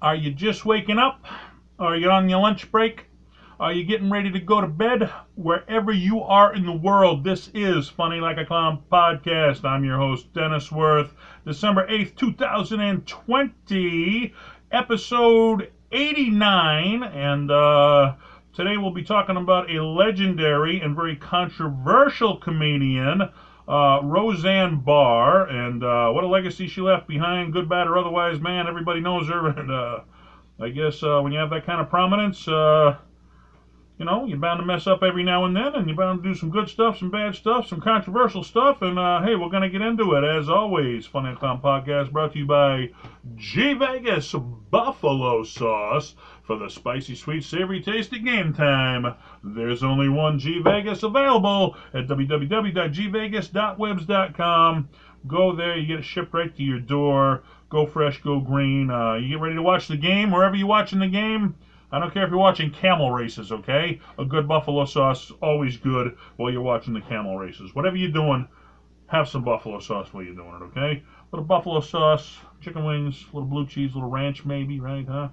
Are you just waking up? Are you on your lunch break? Are you getting ready to go to bed? Wherever you are in the world, this is Funny Like a Clown Podcast. I'm your host, Dennis Wirth. December 8th, 2020, episode 89. And today we'll be talking about a legendary and very controversial comedian, Roseanne Barr, and what a legacy she left behind, good, bad, or otherwise. Man, everybody knows her, and I guess when you have that kind of prominence, you're bound to mess up every now and then, and you're bound to do some good stuff, some bad stuff, some controversial stuff, and hey, we're going to get into it, as always. Funny and Clown Podcast brought to you by G Vegas Buffalo Sauce for the spicy, sweet, savory taste at game time. There's only one G Vegas available at www.gvegas.webs.com. Go there, you get it shipped right to your door. Go fresh, go green. You get ready to watch the game, wherever you're watching the game. I don't care if you're watching camel races, okay? A good buffalo sauce is always good while you're watching the camel races. Whatever you're doing, have some buffalo sauce while you're doing it, okay? A little buffalo sauce, chicken wings, a little blue cheese, a little ranch maybe, right, huh?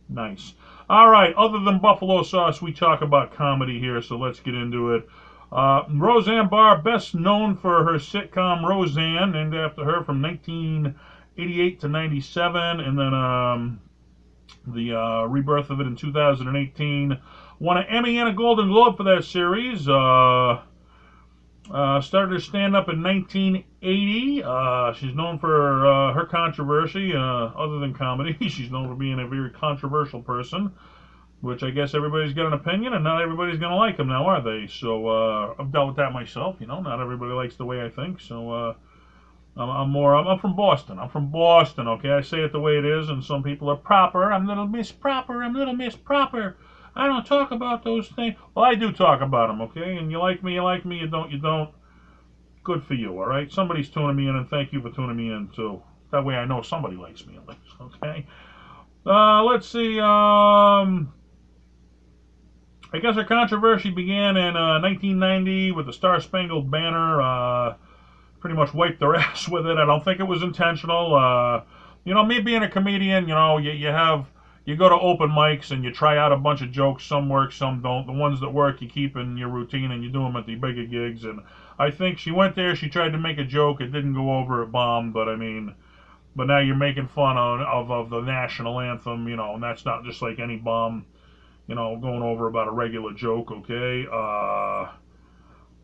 Nice. All right, other than buffalo sauce, we talk about comedy here, so let's get into it. Roseanne Barr, best known for her sitcom Roseanne, named after her, from 1988 to 97, and then the rebirth of it in 2018. Won an Emmy and a Golden Globe for that series. Started her stand-up in 1980. She's known for her controversy, other than comedy. She's known for being a very controversial person, which I guess everybody's got an opinion, and not everybody's going to like them now, are they? So I've dealt with that myself. Not everybody likes the way I think, so I'm from Boston. Okay? I say it the way it is, and some people are proper. I'm little Miss Proper. I don't talk about those things. Well, I do talk about them, okay? And you like me, you don't. Good for you, all right? Somebody's tuning me in, and thank you for tuning me in, too. That way I know somebody likes me, at least, okay? Let's see, I guess her controversy began in 1990 with the Star-Spangled Banner. Pretty much wiped their ass with it. I don't think it was intentional. Me being a comedian, you go to open mics and you try out a bunch of jokes. Some work, some don't. The ones that work, you keep in your routine and you do them at the bigger gigs. And I think she went there, she tried to make a joke. It didn't go over, it bombed. But now you're making fun of the national anthem, and that's not just like any bomb, going over about a regular joke, okay?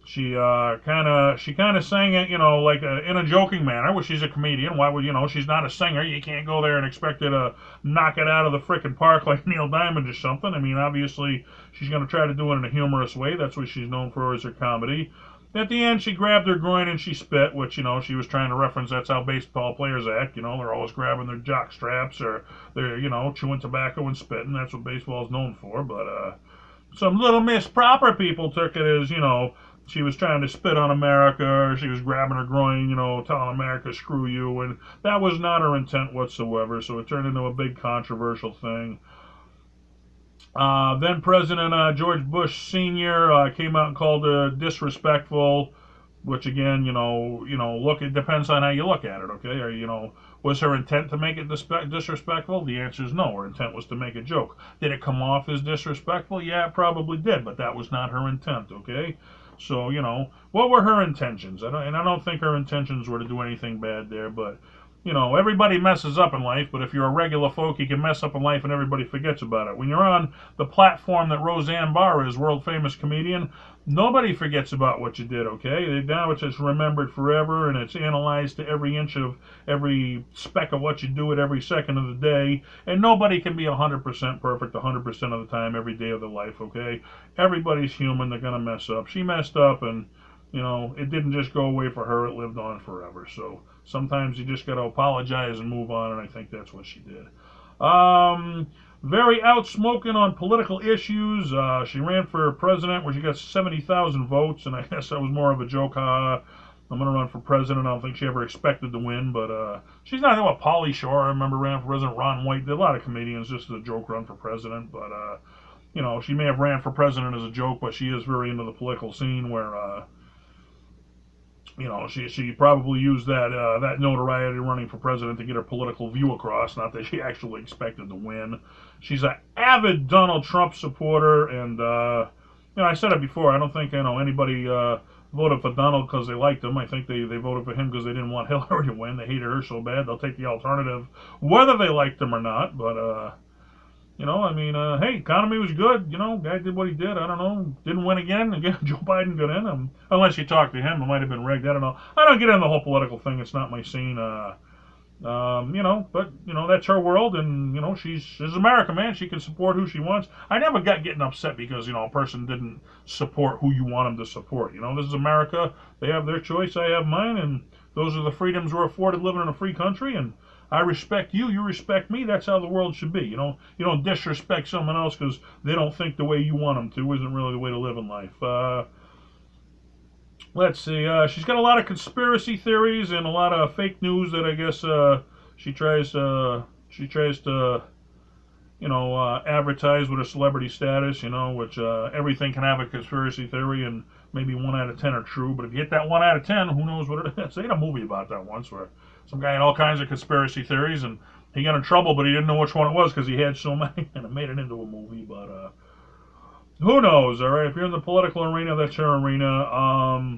She kind of sang it, like in a joking manner, which she's a comedian. Why would, she's not a singer. You can't go there and expect her to knock it out of the frickin' park like Neil Diamond or something. Obviously, she's going to try to do it in a humorous way. That's what she's known for, is her comedy. At the end, she grabbed her groin and she spit, which, she was trying to reference that's how baseball players act. They're always grabbing their jock straps, or they're, chewing tobacco and spitting. That's what baseball is known for. But some little Miss Proper people took it as, she was trying to spit on America, or she was grabbing her groin, telling America, screw you, and that was not her intent whatsoever, so it turned into a big controversial thing. Then President George Bush Sr. Came out and called her disrespectful, which again, look, it depends on how you look at it, okay? Or, was her intent to make it disrespectful? The answer is no. Her intent was to make a joke. Did it come off as disrespectful? Yeah, it probably did, but that was not her intent, okay? So, what were her intentions? I don't think her intentions were to do anything bad there, but, everybody messes up in life, but if you're a regular folk, you can mess up in life and everybody forgets about it. When you're on the platform that Roseanne Barr is, world-famous comedian, nobody forgets about what you did, okay? Now it's just remembered forever, and it's analyzed to every inch of every speck of what you do at every second of the day, and nobody can be 100% perfect 100% of the time every day of their life, okay? Everybody's human. They're going to mess up. She messed up, and, it didn't just go away for her. It lived on forever. So sometimes you just got to apologize and move on, and I think that's what she did. Very outspoken on political issues. She ran for president where she got 70,000 votes, and I guess that was more of a joke. I'm going to run for president. I don't think she ever expected to win, but she's not what Pauly Shore, I remember, ran for president. Ron White did. A lot of comedians just as a joke run for president, but she may have ran for president as a joke, but she is very into the political scene where she probably used that notoriety running for president to get her political view across. Not that she actually expected to win. She's an avid Donald Trump supporter, and I said it before. I don't think anybody voted for Donald because they liked him. I think they voted for him because they didn't want Hillary to win. They hated her so bad they'll take the alternative, whether they liked him or not. But hey, economy was good. Guy did what he did. I don't know. Didn't win again. Again, Joe Biden got in. Unless you talk to him, it might have been rigged. I don't know. I don't get into the whole political thing. It's not my scene. But that's her world, and she's America, man. She can support who she wants. I never got getting upset because a person didn't support who you want them to support. This is America. They have their choice. I have mine, and those are the freedoms we're afforded living in a free country. And I respect you. You respect me. That's how the world should be. You don't disrespect someone else because they don't think the way you want them to. Isn't really the way to live in life. Let's see. She's got a lot of conspiracy theories and a lot of fake news that I guess she tries to advertise with her celebrity status. Which everything can have a conspiracy theory, and maybe 1 out of 10 are true. But if you hit that 1 out of 10, who knows what it is? They had a movie about that once where some guy had all kinds of conspiracy theories, and he got in trouble, but he didn't know which one it was because he had so many, and it made it into a movie. But who knows? All right, if you're in the political arena, that's your arena.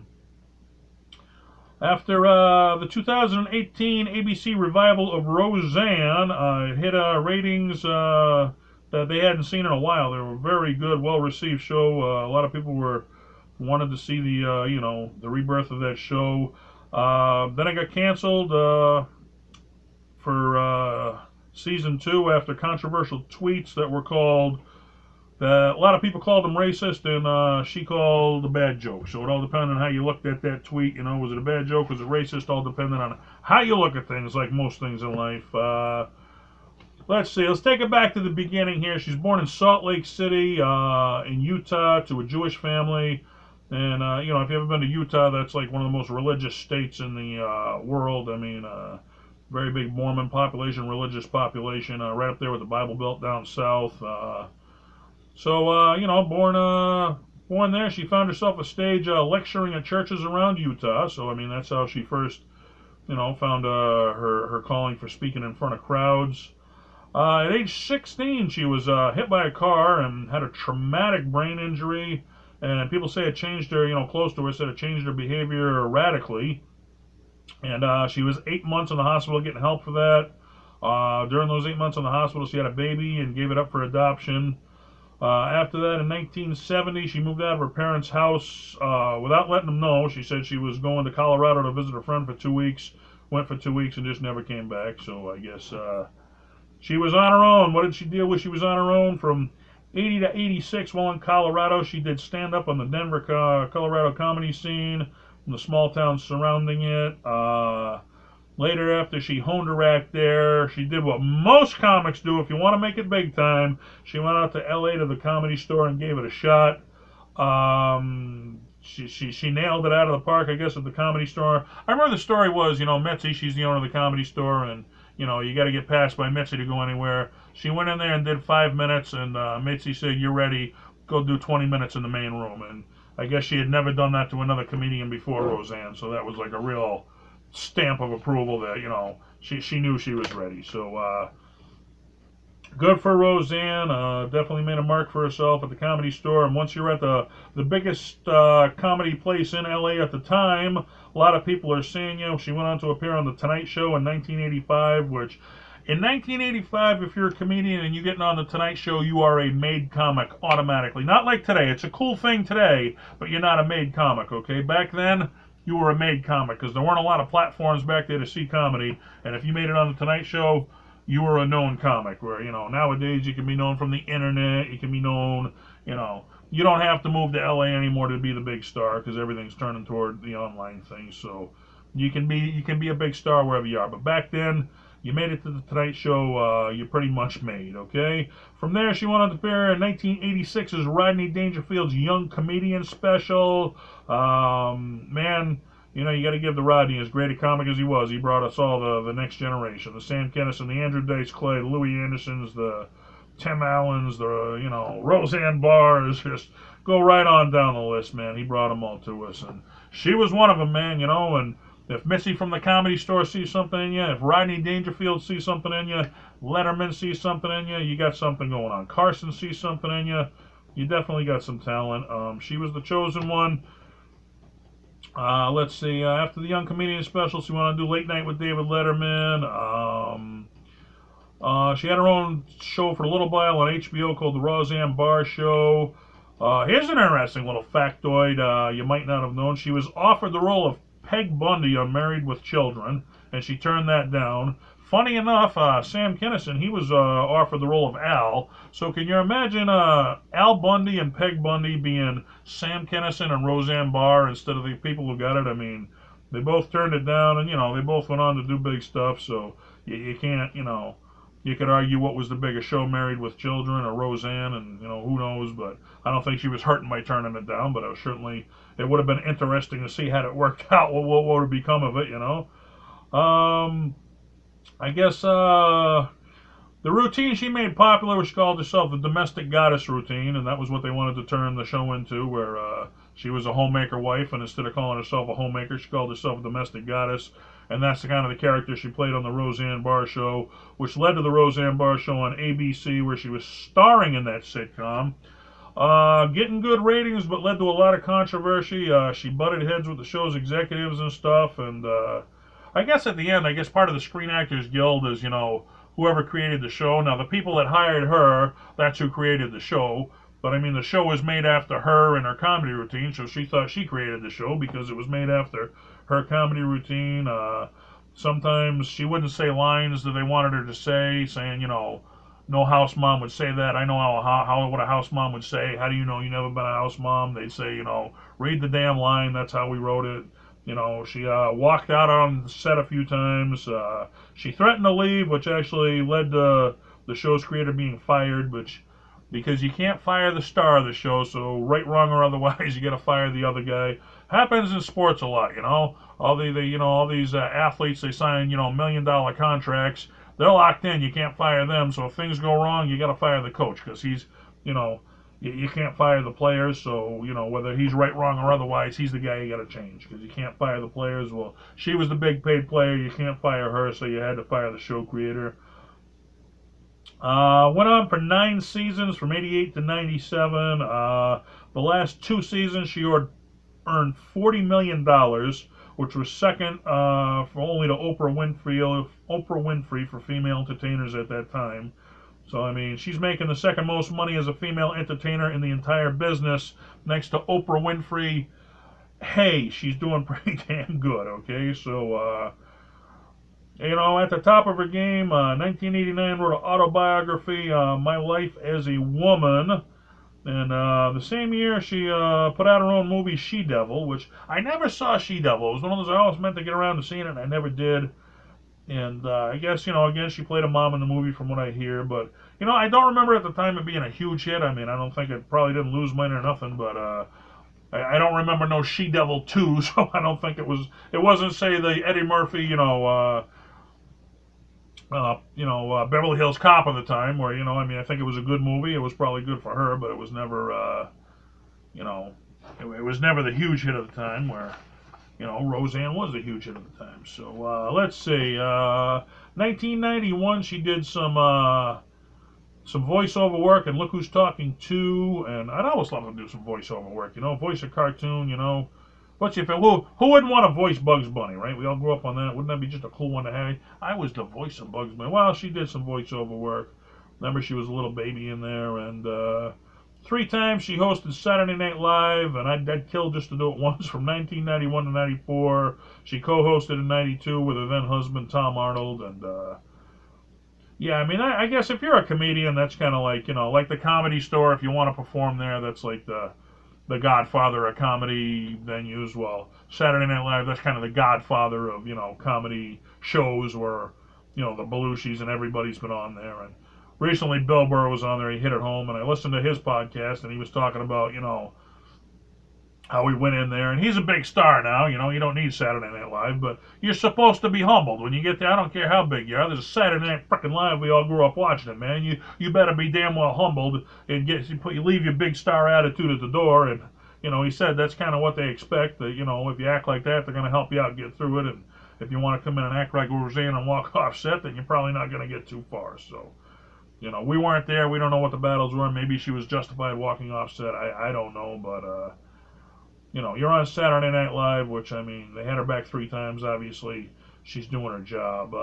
After the 2018 ABC revival of Roseanne, it hit ratings that they hadn't seen in a while. They were a very good, well-received show. A lot of people wanted to see the rebirth of that show. Then it got canceled for season 2 after controversial tweets that were called. A lot of people called them racist, and she called a bad joke. So it all depended on how you looked at that tweet. Was it a bad joke? Was it racist? All depended on how you look at things, like most things in life. Let's see. Let's take it back to the beginning here. She's born in Salt Lake City, in Utah, to a Jewish family. And, if you've ever been to Utah, that's like one of the most religious states in the world. I mean, very big Mormon population, religious population, right up there with the Bible Belt down south. Born there, she found herself a stage lecturing at churches around Utah. So, that's how she first, found her calling for speaking in front of crowds. At age 16, she was hit by a car and had a traumatic brain injury. And people say it changed her, close to her, said it changed her behavior radically. And she was 8 months in the hospital getting help for that. During those 8 months in the hospital, she had a baby and gave it up for adoption. After that, in 1970, she moved out of her parents' house without letting them know. She said she was going to Colorado to visit a friend for 2 weeks. Went for 2 weeks and just never came back. So I guess she was on her own. What did she deal with? She was on her own from 80 to 86 while in Colorado. She did stand-up on the Denver, Colorado comedy scene and the small towns surrounding it. Later, after she honed her act there, she did what most comics do if you want to make it big time. She went out to L.A. to the Comedy Store and gave it a shot. She nailed it out of the park, I guess, at the Comedy Store. I remember the story was, Mitzi, she's the owner of the Comedy Store, and, you got to get passed by Mitzi to go anywhere. She went in there and did 5 minutes, and Mitzi said, "You're ready. Go do 20 minutes in the main room." And I guess she had never done that to another comedian before Roseanne, so that was like a real stamp of approval that she knew she was ready. So good for Roseanne. Definitely made a mark for herself at the Comedy Store. And once you're at the biggest comedy place in LA at the time, a lot of people are seeing you. She went on to appear on The Tonight Show in 1985, which in 1985, if you're a comedian and you get on The Tonight Show, you are a made comic automatically. Not like today. It's a cool thing today, but you're not a made comic, okay? Back then, you were a made comic because there weren't a lot of platforms back there to see comedy. And if you made it on The Tonight Show, you were a known comic. Where, nowadays you can be known from the internet. You can be known, you don't have to move to LA anymore to be the big star because everything's turning toward the online thing. So you can be a big star wherever you are. But back then, you made it to The Tonight Show, you pretty much made, okay? From there, she went on to appear in 1986's Rodney Dangerfield's Young Comedian Special. Man, you got to give the Rodney, as great a comic as he was, he brought us all the next generation. The Sam Kinison, the Andrew Dice Clay, the Louis Andersons, the Tim Allens, the, Roseanne Barr, just go right on down the list, man. He brought them all to us. And she was one of them, man. And if Missy from the Comedy Store sees something in you, if Rodney Dangerfield sees something in you, Letterman sees something in you, you got something going on. Carson sees something in you, you definitely got some talent. She was the chosen one. Let's see. After the Young Comedian special, she wanted to do Late Night with David Letterman. She had her own show for a little while on HBO called The Roseanne Barr Show. Here's an interesting little factoid you might not have known. She was offered the role of Peg Bundy on Married with Children, and she turned that down. Funny enough, Sam Kinison, he was offered the role of Al. So can you imagine Al Bundy and Peg Bundy being Sam Kinison and Roseanne Barr instead of the people who got it? I mean, they both turned it down, and, they both went on to do big stuff, so you can't, you could argue what was the bigger show, Married with Children or Roseanne, and, who knows, but I don't think she was hurting by turning it down, but it would have been interesting to see how it worked out, what would have become of it, I guess the routine she made popular was, she called herself the domestic goddess routine, and that was what they wanted to turn the show into, where she was a homemaker wife, and instead of calling herself a homemaker, she called herself a domestic goddess, and that's the kind of the character she played on the Roseanne Barr Show, which led to the Roseanne Barr Show on ABC, where she was starring in that sitcom. Getting good ratings, but led to a lot of controversy. She butted heads with the show's executives and stuff, and I guess at the end, part of the Screen Actors Guild is, whoever created the show. Now, the people that hired her, that's who created the show. But, I mean, the show was made after her and her comedy routine, so she thought she created the show because it was made after her comedy routine. Sometimes she wouldn't say lines that they wanted her to say, saying, no house mom would say that. I know what a house mom would say. How do you know you never been a house mom? They'd say, read the damn line. That's how we wrote it. She walked out on the set a few times. She threatened to leave, which actually led to the show's creator being fired, because you can't fire the star of the show, so right, wrong, or otherwise, you got to fire the other guy. Happens in sports a lot, All these athletes, they sign, $1 million contracts. They're locked in. You can't fire them. So if things go wrong, you got to fire the coach because he's, you can't fire the players. So, whether he's right, wrong, or otherwise, he's the guy you got to change because you can't fire the players. Well, she was the big paid player. You can't fire her, so you had to fire the show creator. Went on for 9 seasons from 88 to 97. The last 2 seasons, she earned $40 million, which was second for only to Oprah Winfrey for female entertainers at that time. So, I mean, she's making the second most money as a female entertainer in the entire business, next to Oprah Winfrey. Hey, she's doing pretty damn good, okay? So, at the top of her game, 1989 wrote an autobiography, My Life as a Woman. And the same year, she put out her own movie, She-Devil, which I never saw She-Devil. It was one of those I always meant to get around to seeing it, and I never did. And I guess, again, she played a mom in the movie from what I hear. But, I don't remember at the time it being a huge hit. I mean, I don't think it probably didn't lose money or nothing, but I don't remember no She-Devil 2, so I don't think it wasn't, say, the Eddie Murphy, Beverly Hills Cop at the time, where, I think it was a good movie. It was probably good for her, but it was never, it was never the huge hit at the time where, Roseanne was the huge hit at the time. So, let's see, 1991, she did some voiceover work, and Look Who's Talking 2, and I'd always love to do some voiceover work, voice a cartoon, But who wouldn't want to voice Bugs Bunny, right? We all grew up on that. Wouldn't that be just a cool one to have? I was the voice of Bugs Bunny. Well, she did some voiceover work. Remember, she was a little baby in there. And 3 times she hosted Saturday Night Live, and I'd kill just to do it once from 1991 to 94. She co-hosted in 92 with her then-husband, Tom Arnold. And, yeah, I mean, I guess if you're a comedian, that's kind of like, like the Comedy Store. If you want to perform there, that's like the Godfather of comedy venues. Well, Saturday Night Live, that's kind of the Godfather of, comedy shows where, the Belushis and everybody's been on there. And recently Bill Burr was on there. He hit it home, and I listened to his podcast, and he was talking about, how he went in there. And he's a big star now. You don't need Saturday Night Live, but you're supposed to be humbled when you get there. I don't care how big you are. There's a Saturday Night frickin' Live. We all grew up watching it, man. You better be damn well humbled and you leave your big star attitude at the door and you know, he said that's kind of what they expect. That, you know, if you act like that, they're going to help you out, get through it. And if you want to come in and act like Roseanne and walk off set, then you're probably not going to get too far. So, you know, we weren't there. We don't know what the battles were. Maybe she was justified walking off set. I don't know. But, you know, you're on Saturday Night Live, which, I mean, they had her back 3 times. Obviously, she's doing her job.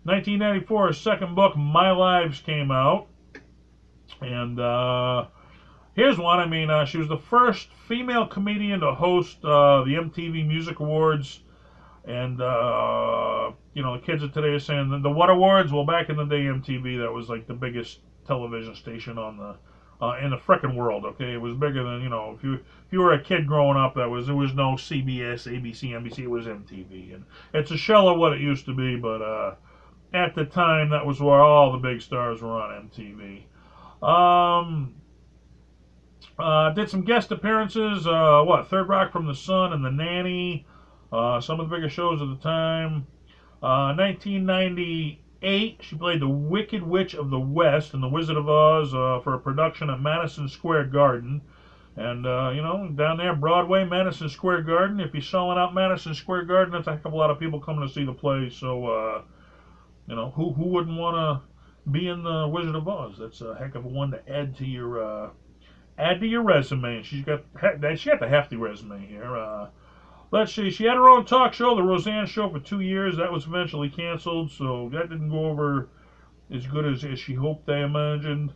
1994, her second book, My Lives, came out. And here's one. I mean, she was the first female comedian to host the MTV Music Awards. And, you know, the kids of today are saying the What Awards? Well, back in the day, MTV, that was like the biggest television station on the in the frickin' world. Okay, it was bigger than, you know, if you were a kid growing up, there was no CBS, ABC, NBC. It was MTV, and it's a shell of what it used to be. But at the time, that was where all the big stars were on MTV. Did some guest appearances. Third Rock from the Sun and The Nanny. Some of the bigger shows of the time. 1998, she played the Wicked Witch of the West in The Wizard of Oz for a production at Madison Square Garden. And, you know, down there, Broadway, Madison Square Garden. If you're selling out Madison Square Garden, that's a heck of a lot of people coming to see the play. So, you know, who wouldn't want to be in The Wizard of Oz? That's a heck of a one to add to your resume. She got the hefty resume here. Let's see. She had her own talk show, the Roseanne Show, for 2 years. That was eventually canceled, so that didn't go over as good as she hoped, I imagined.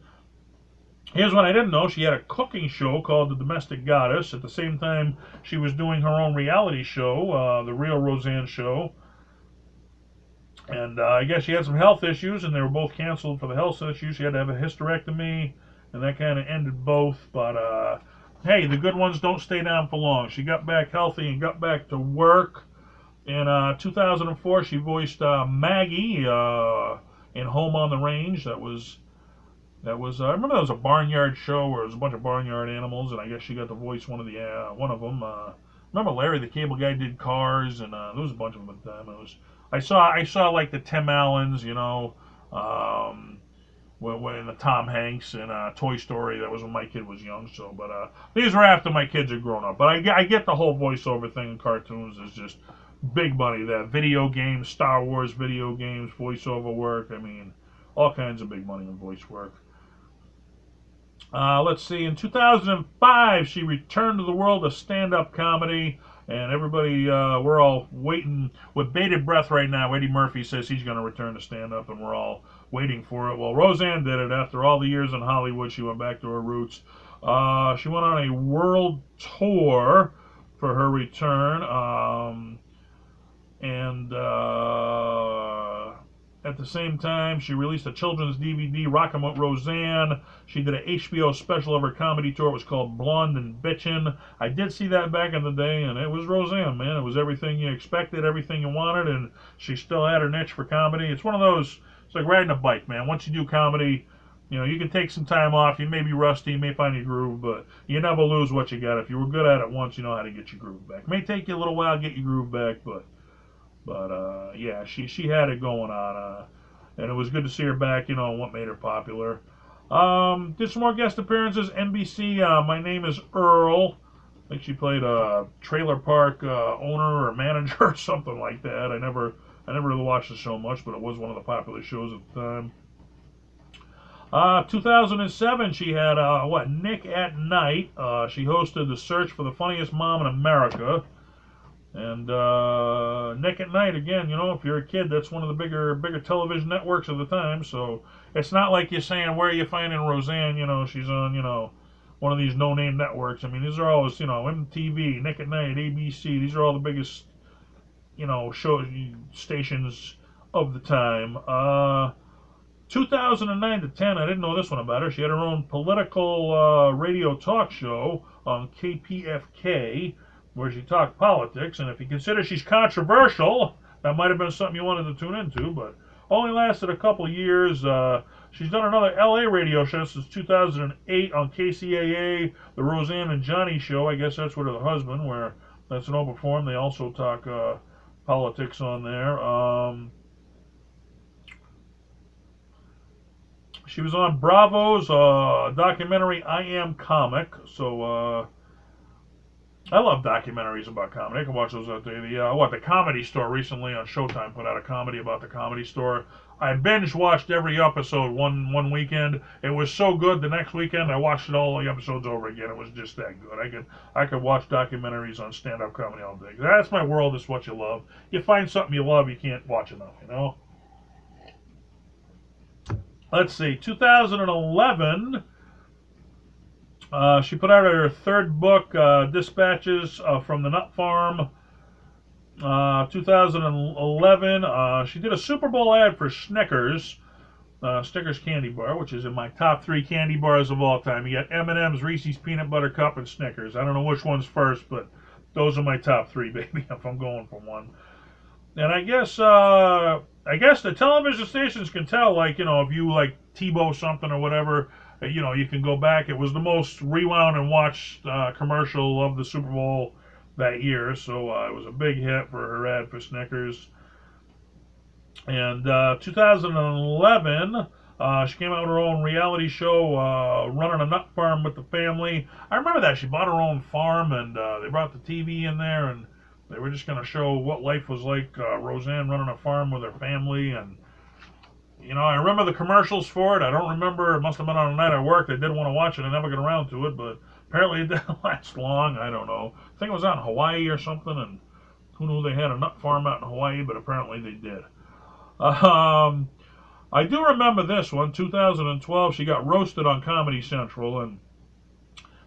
Here's what I didn't know. She had a cooking show called The Domestic Goddess. At the same time, she was doing her own reality show, The Real Roseanne Show. And I guess she had some health issues, and they were both canceled for the health issues. She had to have a hysterectomy, and that kind of ended both. But, hey, the good ones don't stay down for long. She got back healthy and got back to work. In 2004, she voiced Maggie in Home on the Range. I remember that was a barnyard show where it was a bunch of barnyard animals, and I guess she got to voice one of them. Remember Larry the Cable Guy did Cars, and there was a bunch of them at the time. I saw like the Tim Allens, you know, when the Tom Hanks and Toy Story. That was when my kid was young. So, but these were after my kids had grown up. But I get the whole voiceover thing in cartoons is just big money. That video games, Star Wars video games, voiceover work. I mean, all kinds of big money in voice work. Let's see. In 2005, she returned to the world of stand-up comedy. And everybody, we're all waiting with bated breath right now. Eddie Murphy says he's going to return to stand-up, and we're all waiting for it. Well, Roseanne did it. After all the years in Hollywood, she went back to her roots. She went on a world tour for her return. At the same time, she released a children's DVD, Rockin' with Roseanne. She did an HBO special of her comedy tour. It was called Blonde and Bitchin'. I did see that back in the day, and it was Roseanne, man. It was everything you expected, everything you wanted, and she still had her niche for comedy. It's one of those, it's like riding a bike, man. Once you do comedy, you know, you can take some time off. You may be rusty, you may find your groove, but you never lose what you got. If you were good at it once, you know how to get your groove back. It may take you a little while to get your groove back, but yeah, she had it going on, and it was good to see her back, you know, what made her popular. Did some more guest appearances. NBC, My Name is Earl. I think she played a trailer park owner or manager or something like that. I never really watched the show much, but it was one of the popular shows at the time. 2007, she had, Nick at Night. She hosted The Search for the Funniest Mom in America. And Nick at Night, again, you know, if you're a kid, that's one of the bigger television networks of the time. So it's not like you're saying, where are you finding Roseanne? You know, she's on, you know, one of these no-name networks. I mean, these are always, you know, MTV, Nick at Night, ABC. These are all the biggest, you know, stations of the time. 2009 to 10, I didn't know this one about her. She had her own political radio talk show on KPFK, where she talked politics, and if you consider she's controversial, that might have been something you wanted to tune into, but only lasted a couple years. She's done another LA radio show since 2008 on KCAA, the Roseanne and Johnny Show. I guess that's with her husband, where that's an open forum. They also talk politics on there. She was on Bravo's documentary I Am Comic, so I love documentaries about comedy. I can watch those out there. The Comedy Store recently on Showtime put out a comedy about the Comedy Store. I binge watched every episode one weekend. It was so good. The next weekend I watched all the episodes over again. It was just that good. I could watch documentaries on stand up comedy all day. That's my world. Is what you love. You find something you love, you can't watch enough. Let's see. 2011. She put out her third book, Dispatches from the Nut Farm. 2011, she did a Super Bowl ad for Snickers, Snickers candy bar, which is in my top 3 candy bars of all time. You got M&M's, Reese's Peanut Butter Cup, and Snickers. I don't know which one's first, but those are my top 3, baby, if I'm going for one. And I guess the television stations can tell, like, if you like TiVo something or whatever, you can go back. It was the most rewound and watched commercial of the Super Bowl that year, so it was a big hit for her ad for Snickers. And 2011, she came out with her own reality show, running a nut farm with the family. I remember that. She bought her own farm, and they brought the TV in there, and they were just going to show what life was like, Roseanne running a farm with her family. And, I remember the commercials for it. I don't remember. It must have been on a night I worked. I did want to watch it. I never got around to it, but apparently it didn't last long. I don't know. I think it was out in Hawaii or something, and who knew they had a nut farm out in Hawaii, but apparently they did. I do remember this one, 2012. She got roasted on Comedy Central, and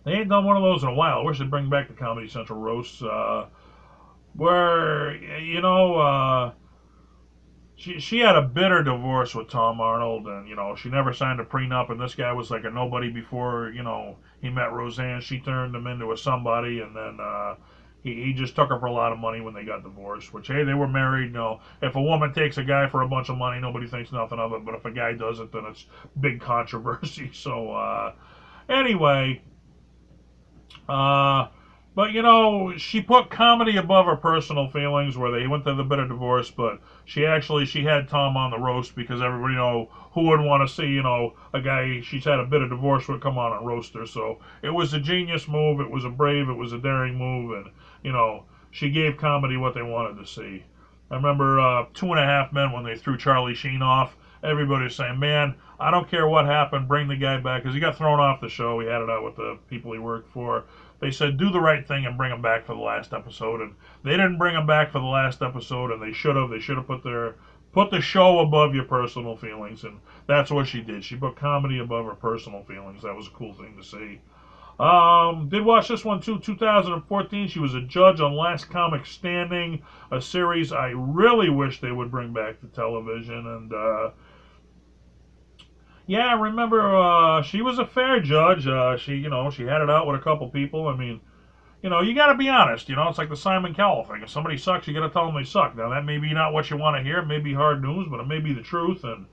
they ain't done one of those in a while. I wish they'd bring back the Comedy Central roasts, where, she had a bitter divorce with Tom Arnold, and she never signed a prenup, and this guy was like a nobody before he met Roseanne. She turned him into a somebody, and then he just took her for a lot of money when they got divorced. Which, hey, they were married. If a woman takes a guy for a bunch of money, nobody thinks nothing of it. But if a guy does it, then it's big controversy. So anyway. But she put comedy above her personal feelings, where they went through the bitter divorce. But she had Tom on the roast because everybody who wouldn't want to see a guy she's had a bitter divorce with come on and roast her. So it was a genius move. It was a brave. It was a daring move, and she gave comedy what they wanted to see. I remember 2.5 Men when they threw Charlie Sheen off. Everybody was saying, "Man, I don't care what happened. Bring the guy back," because he got thrown off the show. He had it out with the people he worked for. They said, do the right thing and bring him back for the last episode, and they didn't bring him back for the last episode, and they should have. They should have put the show above your personal feelings, and that's what she did. She put comedy above her personal feelings. That was a cool thing to see. Did watch this one too, 2014. She was a judge on Last Comic Standing, a series I really wish they would bring back to television, and yeah, I remember she was a fair judge. She had it out with a couple people. I mean, you got to be honest. It's like the Simon Cowell thing. If somebody sucks, you got to tell them they suck. Now, that may be not what you want to hear. It may be hard news, but it may be the truth. And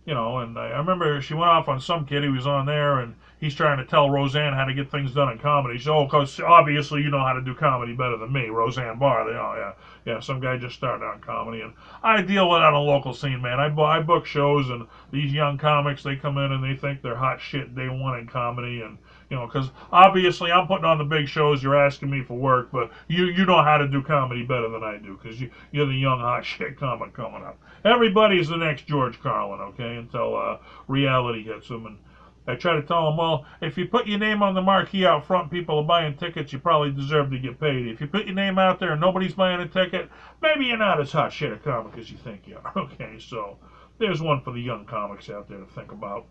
and I remember she went off on some kid who was on there, and he's trying to tell Roseanne how to get things done in comedy. So, because obviously you know how to do comedy better than me, Roseanne Barr. Yeah, some guy just started out in comedy, and I deal with it on a local scene, man. I book shows, and these young comics, they come in and they think they're hot shit day one in comedy, and because obviously I'm putting on the big shows, you're asking me for work, but you know how to do comedy better than I do, because you're the young hot shit comic coming up. Everybody's the next George Carlin, okay, until reality hits them. And I try to tell them, well, if you put your name on the marquee out front, people are buying tickets, you probably deserve to get paid. If you put your name out there and nobody's buying a ticket, maybe you're not as hot shit a comic as you think you are, okay? So there's one for the young comics out there to think about.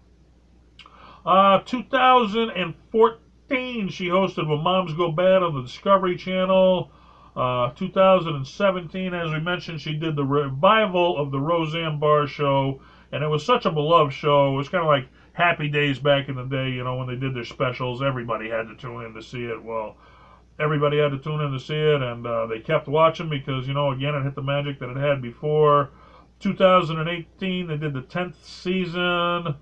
2014, she hosted When Moms Go Bad on the Discovery Channel. 2017, as we mentioned, she did the revival of the Roseanne Barr show, and it was such a beloved show. It was kind of like Happy Days back in the day, when they did their specials. Everybody had to tune in to see it. Well, everybody had to tune in to see it, and they kept watching because, again, it hit the magic that it had before. 2018, they did the 10th season.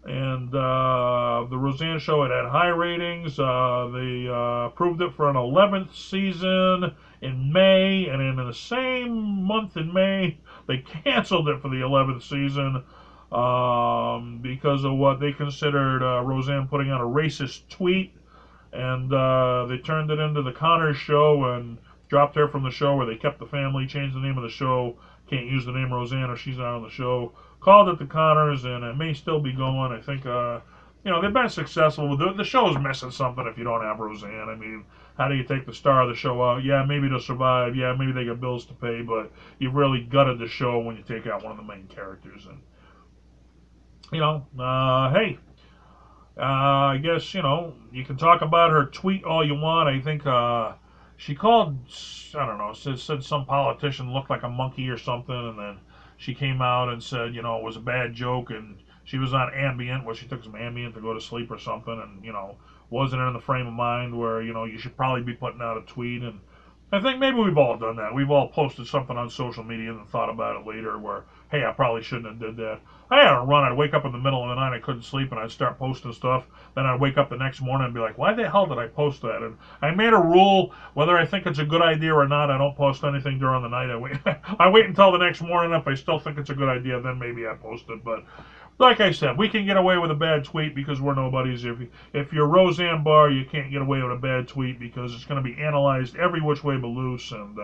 And the Roseanne show, it had high ratings. They approved it for an 11th season in May, and in the same month in May, they canceled it for the 11th season because of what they considered Roseanne putting out a racist tweet. and they turned it into the Connors show and dropped her from the show, where they kept the family, changed the name of the show. Can't use the name Roseanne if she's not on the show. Called it the Connors, and it may still be going. I think they've been successful. The show's missing something if you don't have Roseanne. I mean, how do you take the star of the show out? Yeah, maybe they'll survive. Yeah, maybe they got bills to pay, but you've really gutted the show when you take out one of the main characters. And hey, I guess, you can talk about her tweet all you want. I think she called, I don't know, said some politician looked like a monkey or something, and then she came out and said, it was a bad joke, and she was on Ambient, where she took some Ambient to go to sleep or something, and, wasn't in the frame of mind where, you should probably be putting out a tweet. And I think maybe we've all done that. We've all posted something on social media and thought about it later where, hey, I probably shouldn't have did that. I had a run. I'd wake up in the middle of the night. I couldn't sleep, and I'd start posting stuff. Then I'd wake up the next morning and be like, why the hell did I post that? And I made a rule, whether I think it's a good idea or not, I don't post anything during the night. I wait until the next morning. If I still think it's a good idea, then maybe I post it. But like I said, we can get away with a bad tweet because we're nobodies. If you're Roseanne Barr, you can't get away with a bad tweet because it's going to be analyzed every which way but loose. And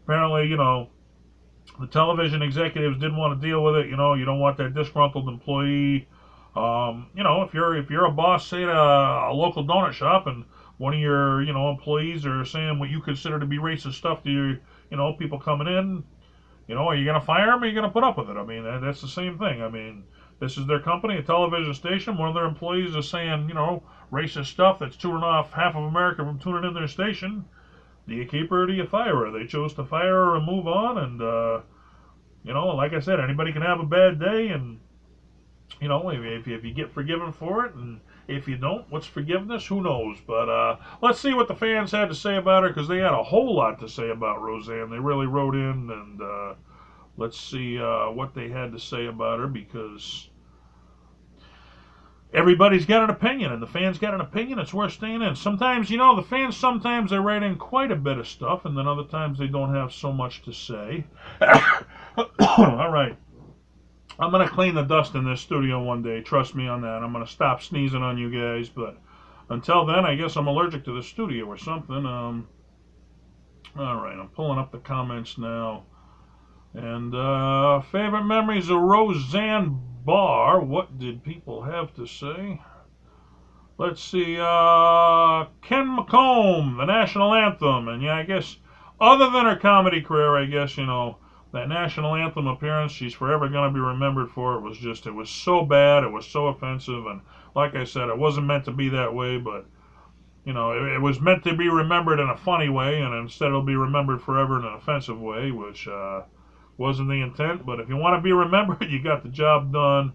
apparently, the television executives didn't want to deal with it. You don't want that disgruntled employee. If you're a boss, say at a local donut shop, and one of your employees are saying what you consider to be racist stuff to your people coming in. Are you going to fire them or are you going to put up with it? I mean, that's the same thing. I mean, this is their company, a television station. One of their employees is saying, racist stuff that's turning off half of America from tuning in their station. Do you keep her or do you fire her? They chose to fire her and move on. And, like I said, anybody can have a bad day. And, if you get forgiven for it, and if you don't, what's forgiveness? Who knows? But let's see what the fans had to say about her, because they had a whole lot to say about Roseanne. They really wrote in, and let's see what they had to say about her, because everybody's got an opinion, and the fans got an opinion. It's worth staying in. Sometimes, the fans, sometimes they write in quite a bit of stuff, and then other times they don't have so much to say. All right. I'm going to clean the dust in this studio one day. Trust me on that. I'm going to stop sneezing on you guys. But until then, I guess I'm allergic to the studio or something. All right, I'm pulling up the comments now. And favorite memories of Roseanne Barr. What did people have to say? Let's see. Ken McComb, the national anthem. And yeah, I guess other than her comedy career, I guess, that national anthem appearance, she's forever going to be remembered for. It was so bad, it was so offensive, and like I said, it wasn't meant to be that way, but, it was meant to be remembered in a funny way, and instead it'll be remembered forever in an offensive way, which wasn't the intent. But if you want to be remembered, you got the job done.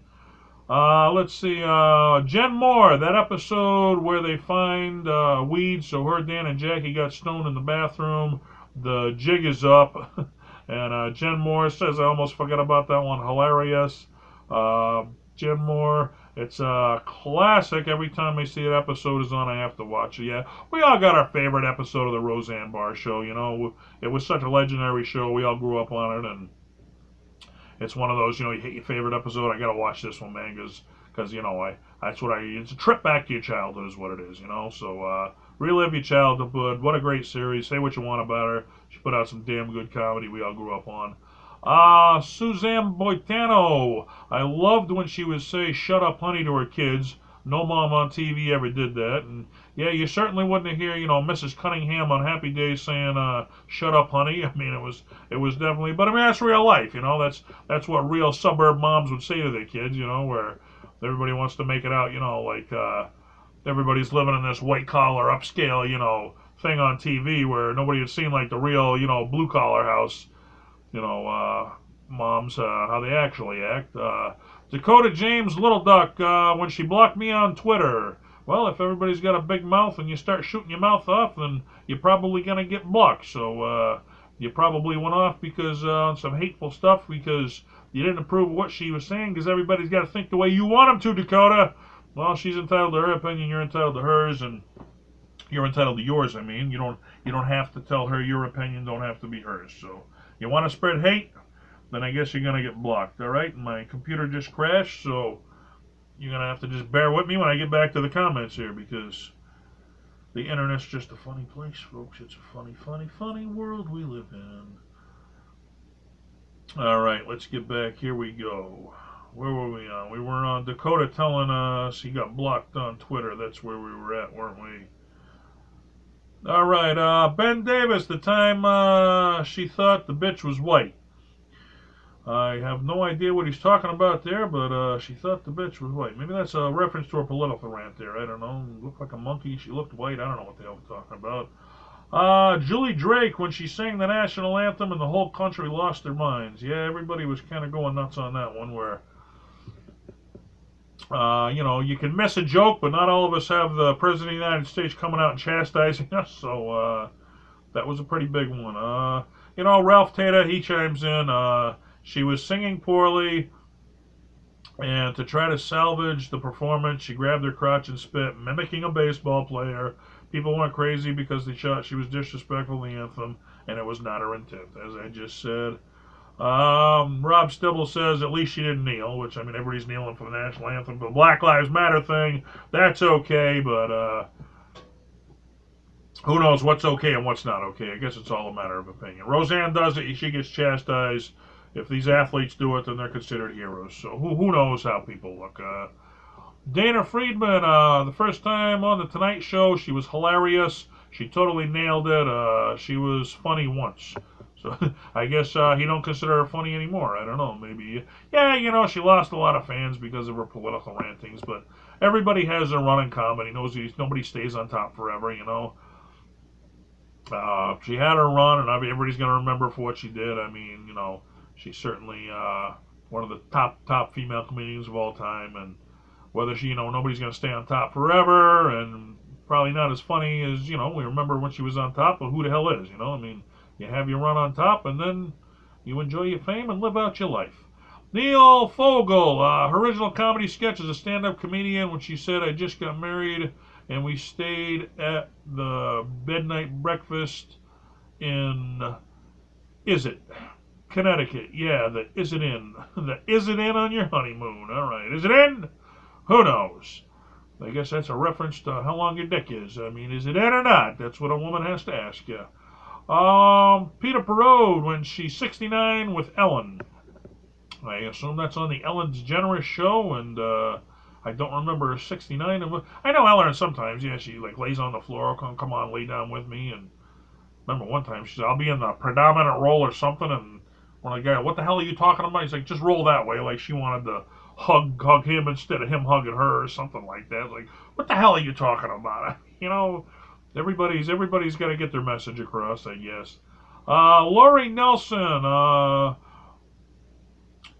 Let's see, Jen Moore, that episode where they find weed, so her, Dan, and Jackie got stoned in the bathroom. The jig is up. And Jen Moore says, I almost forgot about that one. Hilarious. Jen Moore, it's a classic. Every time I see an episode is on, I have to watch it. Yeah, we all got our favorite episode of the Roseanne Barr show. It was such a legendary show. We all grew up on it, and it's one of those, you hit your favorite episode. I got to watch this one, man, because it's a trip back to your childhood is what it is, So relive your childhood. What a great series. Say what you want about her. She put out some damn good comedy we all grew up on. Suzanne Boitano. I loved when she would say, shut up, honey, to her kids. No mom on TV ever did that. And yeah, you certainly wouldn't hear, Mrs. Cunningham on Happy Days saying, shut up, honey. I mean, it was definitely, but I mean, that's real life, that's what real suburb moms would say to their kids, where everybody wants to make it out, like, everybody's living in this white collar upscale, thing on TV where nobody had seen like the real, blue collar house, moms, how they actually act. Dakota James Little Duck, when she blocked me on Twitter. Well, if everybody's got a big mouth and you start shooting your mouth off, then you're probably going to get blocked. So you probably went off because on some hateful stuff because you didn't approve of what she was saying, because everybody's got to think the way you want them to, Dakota. Well, she's entitled to her opinion, you're entitled to hers, and you're entitled to yours. I mean, you don't have to tell her your opinion, don't have to be hers. So you want to spread hate, then I guess you're going to get blocked, all right? My computer just crashed, so you're going to have to just bear with me when I get back to the comments here, because The internet's just a funny place, folks. It's a funny, funny, funny world we live in. All right, let's get back. Here we go. Where were we on? We were on Dakota telling us he got blocked on Twitter. That's where we were at, weren't we? All right, Ben Davis, the time she thought the bitch was white. I have no idea what he's talking about there, but she thought the bitch was white. Maybe that's a reference to a political rant there. I don't know. Looked like a monkey. She looked white. I don't know what the hell we're talking about. Julie Drake, when she sang the national anthem and the whole country lost their minds. Yeah, everybody was kind of going nuts on that one where, you can miss a joke, but not all of us have the President of the United States coming out and chastising us. So that was a pretty big one. Ralph Tata, he chimes in. She was singing poorly, and to try to salvage the performance, she grabbed her crotch and spit, mimicking a baseball player. People went crazy because they thought she was disrespectful to the anthem, and it was not her intent, as I just said. Rob Stibble says at least she didn't kneel, which, I mean, everybody's kneeling for the national anthem. But Black Lives Matter thing, that's okay, but who knows what's okay and what's not okay. I guess it's all a matter of opinion. Roseanne does it, she gets chastised. If these athletes do it, then they're considered heroes. So who knows how people look. Dana Friedman, the first time on the Tonight Show, she was hilarious. She totally nailed it. She was funny once. So I guess he don't consider her funny anymore. I don't know. Maybe. Yeah, she lost a lot of fans because of her political rantings. But everybody has a run in comedy. Nobody stays on top forever, She had her run, and everybody's going to remember for what she did. I mean, she's certainly one of the top female comedians of all time, and whether she, nobody's going to stay on top forever, and probably not as funny as, we remember when she was on top, but who the hell is, I mean, you have your run on top, and then you enjoy your fame and live out your life. Neil Fogel, her original comedy sketch as a stand-up comedian when she said, I just got married, and we stayed at the midnight breakfast in, Connecticut. Yeah, is it in on your honeymoon? All right. Is it in? Who knows? I guess that's a reference to how long your dick is. I mean, is it in or not? That's what a woman has to ask you. Peter Perot, when she's 69 with Ellen. I assume that's on the Ellen DeGeneres show, and I don't remember her 69. I know Ellen sometimes, she lays on the floor, come on, lay down with me, and remember one time she said, I'll be in the predominant role or something, and when I go, what the hell are you talking about? He's like, just roll that way, like she wanted to hug him instead of him hugging her or something like that. Like, what the hell are you talking about? Everybody's got to get their message across, I guess. Lori Nelson,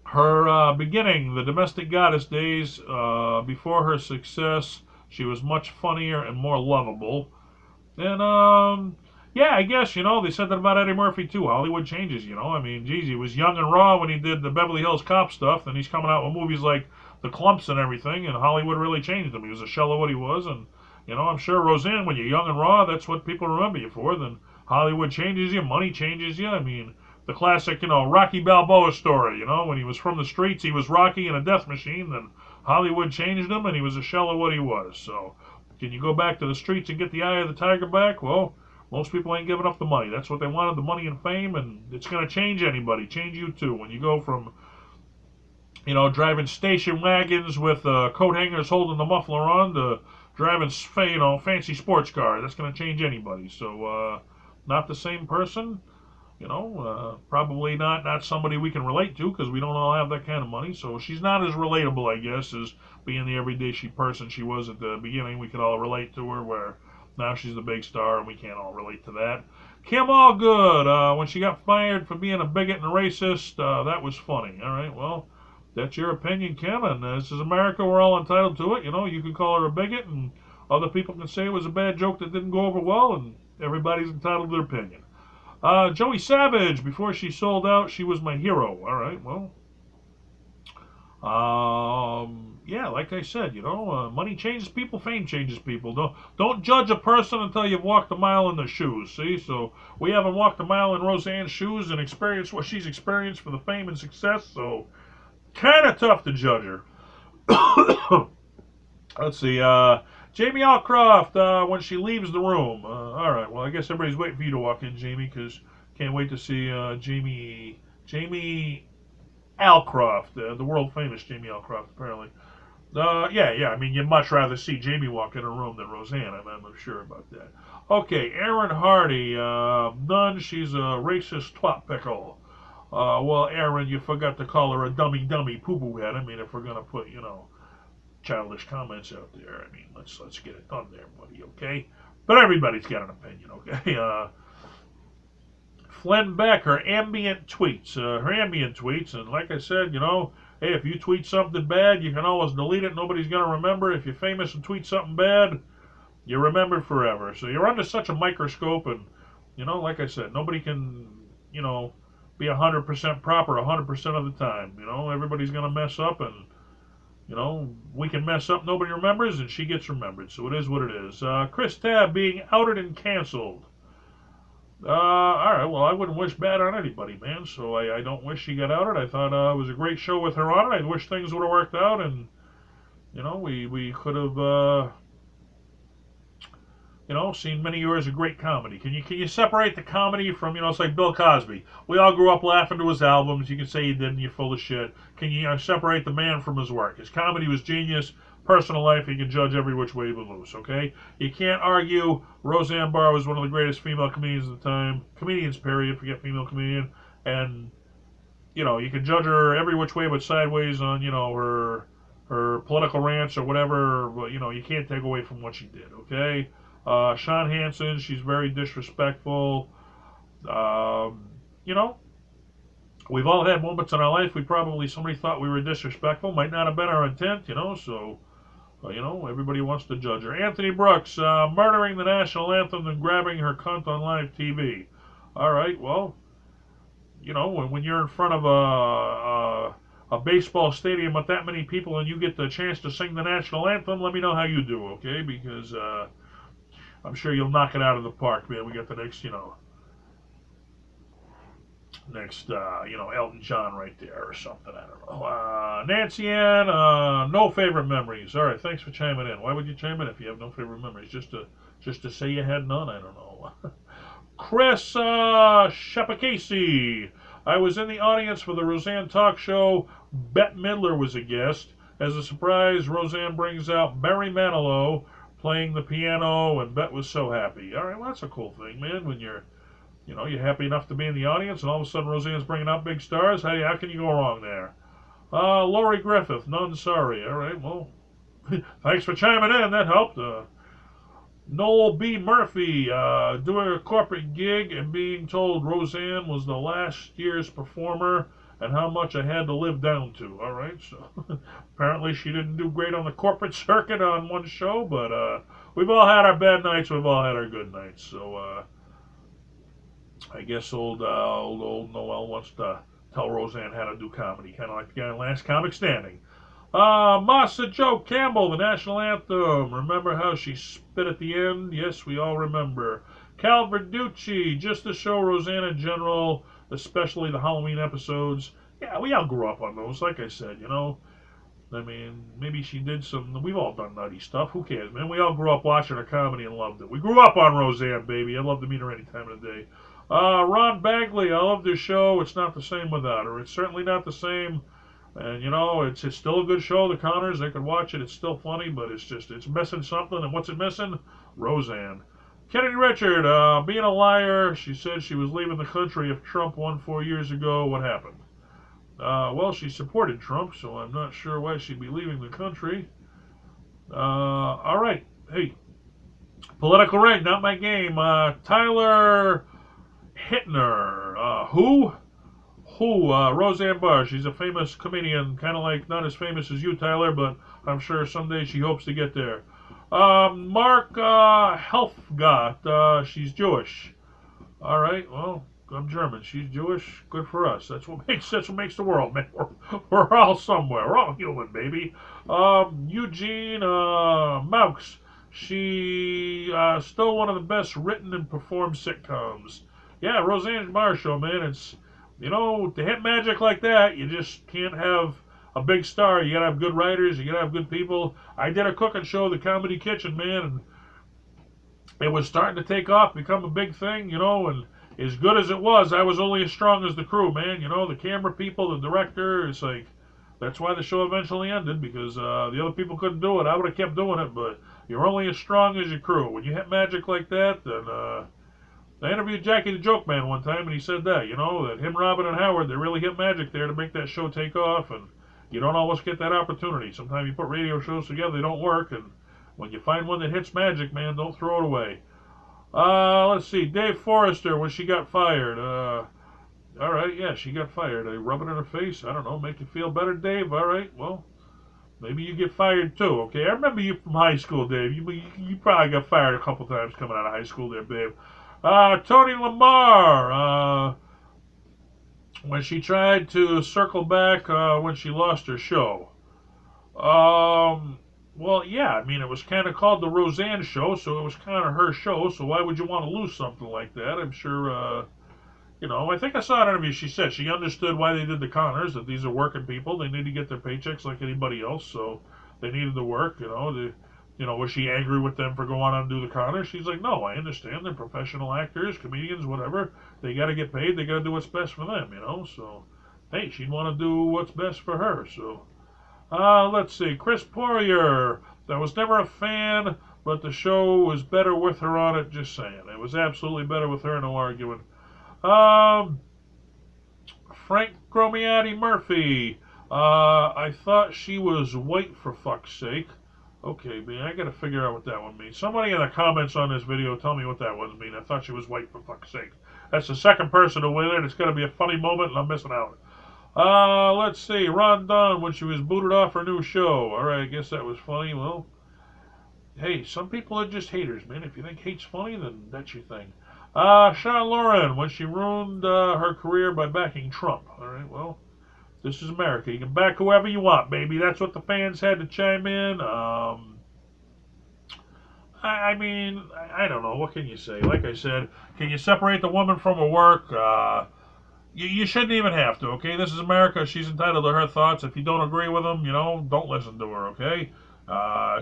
her beginning, the domestic goddess days, before her success, she was much funnier and more lovable. And, yeah, I guess, they said that about Eddie Murphy, too. Hollywood changes, I mean, geez, he was young and raw when he did the Beverly Hills Cop stuff, and he's coming out with movies like The Clumps and everything, and Hollywood really changed him. He was a shell of what he was, and, I'm sure, Roseanne, when you're young and raw, that's what people remember you for. Then Hollywood changes you, money changes you. I mean, the classic, Rocky Balboa story, when he was from the streets, he was Rocky in a death machine, then Hollywood changed him, and he was a shell of what he was. So, can you go back to the streets and get the eye of the tiger back? Well, most people ain't giving up the money. That's what they wanted, the money and fame, and it's going to change anybody. Change you, too. When you go from, driving station wagons with coat hangers holding the muffler on to driving, fancy sports cars, that's going to change anybody. So, not the same person, probably not somebody we can relate to because we don't all have that kind of money. So she's not as relatable, I guess, as being the everyday person she was at the beginning. We could all relate to her, where now she's the big star, and we can't all relate to that. Kim Allgood, when she got fired for being a bigot and a racist, that was funny. All right, well, that's your opinion, Kim, and this is America. We're all entitled to it. You can call her a bigot, and other people can say it was a bad joke that didn't go over well, and everybody's entitled to their opinion. Joey Savage, before she sold out, she was my hero. All right, well, yeah, like I said, money changes people, fame changes people. Don't judge a person until you've walked a mile in their shoes. See, so we haven't walked a mile in Roseanne's shoes and experienced what she's experienced for the fame and success. So kind of tough to judge her. Let's see. Jamie Alcroft, when she leaves the room. All right, well, I guess everybody's waiting for you to walk in, Jamie, because can't wait to see Jamie Alcroft, the world famous Jamie Alcroft, apparently. Yeah. I mean, you'd much rather see Jamie walk in a room than Roseanne. I'm sure about that. Okay, Erin Hardy. None. She's a racist twat pickle. Well, Erin, you forgot to call her a dummy poo poo head. I mean, if we're gonna put, childish comments out there, I mean, let's get it done there, buddy. Okay. But everybody's got an opinion. Okay. Flynn Beck, her ambient tweets, and like I said, hey, if you tweet something bad, you can always delete it. Nobody's going to remember. If you're famous and tweet something bad, you're remembered forever. So you're under such a microscope, and, like I said, nobody can, be 100% proper 100% of the time. Everybody's going to mess up, and, we can mess up, nobody remembers, and she gets remembered. So it is what it is. Chris Tabb being outed and canceled. All right, well, I wouldn't wish bad on anybody, man, so I don't wish she got outed. I thought it was a great show with her on it. I wish things would have worked out, and, we could have, seen many years of great comedy. Can you separate the comedy from, it's like Bill Cosby. We all grew up laughing to his albums. You can say you didn't, you're full of shit. Can you separate the man from his work? His comedy was genius. Personal life, you can judge every which way but loose, okay? You can't argue Roseanne Barr was one of the greatest female comedians of the time. Comedians, period. Forget female comedian. And, you can judge her every which way but sideways on, her political rants or whatever. But, you can't take away from what she did, okay? Sean Hansen, she's very disrespectful. We've all had moments in our life somebody thought we were disrespectful. Might not have been our intent, so... everybody wants to judge her. Anthony Brooks, murdering the national anthem and grabbing her cunt on live TV. All right, well, when you're in front of a baseball stadium with that many people and you get the chance to sing the national anthem, let me know how you do, okay? Because I'm sure you'll knock it out of the park, man. We got the next, Elton John right there or something. I don't know. Nancy Ann, no favorite memories. All right, thanks for chiming in. Why would you chime in if you have no favorite memories? Just to say you had none? I don't know. Chris Shepakasi. I was in the audience for the Roseanne talk show. Bette Midler was a guest. As a surprise, Roseanne brings out Barry Manilow playing the piano, and Bette was so happy. All right, well, that's a cool thing, man, when you're happy enough to be in the audience, and all of a sudden Roseanne's bringing out big stars. Hey, how can you go wrong there? Lori Griffith, none sorry. All right, well, thanks for chiming in. That helped. Noel B. Murphy, doing a corporate gig and being told Roseanne was the last year's performer and how much I had to live down to. All right, so apparently she didn't do great on the corporate circuit on one show, but we've all had our bad nights. We've all had our good nights. So, I guess old Noel wants to tell Roseanne how to do comedy, kind of like the guy in Last Comic Standing. Massa Joe Campbell, the national anthem. Remember how she spit at the end? Yes, we all remember. Cal Verducci, just to show Roseanne in general, especially the Halloween episodes. Yeah, we all grew up on those, like I said, I mean, maybe she did we've all done nutty stuff. Who cares, man? We all grew up watching her comedy and loved it. We grew up on Roseanne, baby. I'd love to meet her any time of the day. Ron Bagley, I love this show. It's not the same without her. It's certainly not the same. And, it's still a good show. The Connors, they could watch it. It's still funny, but it's missing something. And what's it missing? Roseanne. Kennedy Richard, being a liar. She said she was leaving the country if Trump won 4 years ago. What happened? Well, she supported Trump, so I'm not sure why she'd be leaving the country. All right. Hey, political ring, not my game. Tyler Hittner. Who? Roseanne Barr. She's a famous comedian, kind of like not as famous as you, Tyler, but I'm sure someday she hopes to get there. Mark Helfgott. She's Jewish. All right. Well, I'm German. She's Jewish. Good for us. That's what makes the world, man. We're all somewhere. We're all human, baby. Eugene Maux. She still one of the best written and performed sitcoms. Yeah, Roseanne Barr show, man. It's to hit magic like that, you just can't have a big star, you gotta have good writers, you gotta have good people. I did a cooking show, The Comedy Kitchen, man, and it was starting to take off, become a big thing, and as good as it was, I was only as strong as the crew, man. The camera people, the director, it's like, that's why the show eventually ended, because the other people couldn't do it. I would have kept doing it, but you're only as strong as your crew. When you hit magic like that, then I interviewed Jackie the Joke Man one time, and he said that, that him, Robin, and Howard, they really hit magic there to make that show take off, and you don't always get that opportunity. Sometimes you put radio shows together, they don't work, and when you find one that hits magic, man, don't throw it away. Let's see, Dave Forrester, when she got fired. All right, yeah, she got fired. Rub it in her face. I don't know, make you feel better, Dave? All right, well, maybe you get fired too, okay? I remember you from high school, Dave. You probably got fired a couple times coming out of high school there, Dave. Tony Lamar, when she tried to circle back when she lost her show. Well, yeah, I mean, it was kind of called the Roseanne show, so it was kind of her show, so why would you want to lose something like that? I'm sure, I think I saw an interview. She said she understood why they did the Connors, that these are working people. They need to get their paychecks like anybody else, so they needed to work, was she angry with them for going on and do the Connors? She's like, no, I understand. They're professional actors, comedians, whatever. They got to get paid. They got to do what's best for them, so, hey, she'd want to do what's best for her, so. Let's see, Chris Poirier. I was never a fan, but the show was better with her on it, just saying. It was absolutely better with her, no arguing. Frank Gromiati Murphy. I thought she was white, for fuck's sake. Okay, man, I gotta figure out what that one means. Somebody in the comments on this video tell me what that one means. I thought she was white, for fuck's sake. That's the second person to win it. It's gonna be a funny moment, and I'm missing out. Let's see, Ron Dunn, when she was booted off her new show. Alright, I guess that was funny. Well, hey, some people are just haters, man. If you think hate's funny, then that's your thing. Sean Lauren, when she ruined her career by backing Trump. Alright, well, this is America. You can back whoever you want, baby. That's what the fans had to chime in. I mean, I don't know. What can you say? Like I said, can you separate the woman from her work? You shouldn't even have to, okay? This is America. She's entitled to her thoughts. If you don't agree with them, don't listen to her, okay?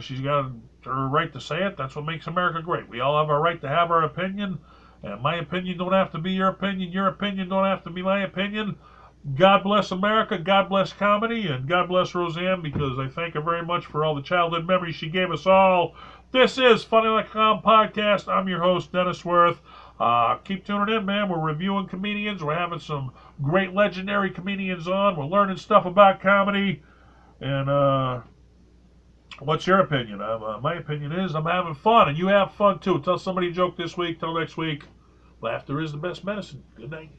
She's got her right to say it. That's what makes America great. We all have our right to have our opinion, and my opinion don't have to be your opinion. Your opinion don't have to be my opinion. God bless America, God bless comedy, and God bless Roseanne, because I thank her very much for all the childhood memories she gave us all. This is Funny Like a Clown Podcast. I'm your host, Dennis Wirth. Keep tuning in, man. We're reviewing comedians. We're having some great legendary comedians on. We're learning stuff about comedy. And what's your opinion? My opinion is I'm having fun, and you have fun too. Tell somebody a joke this week. Till next week. Laughter is the best medicine. Good night.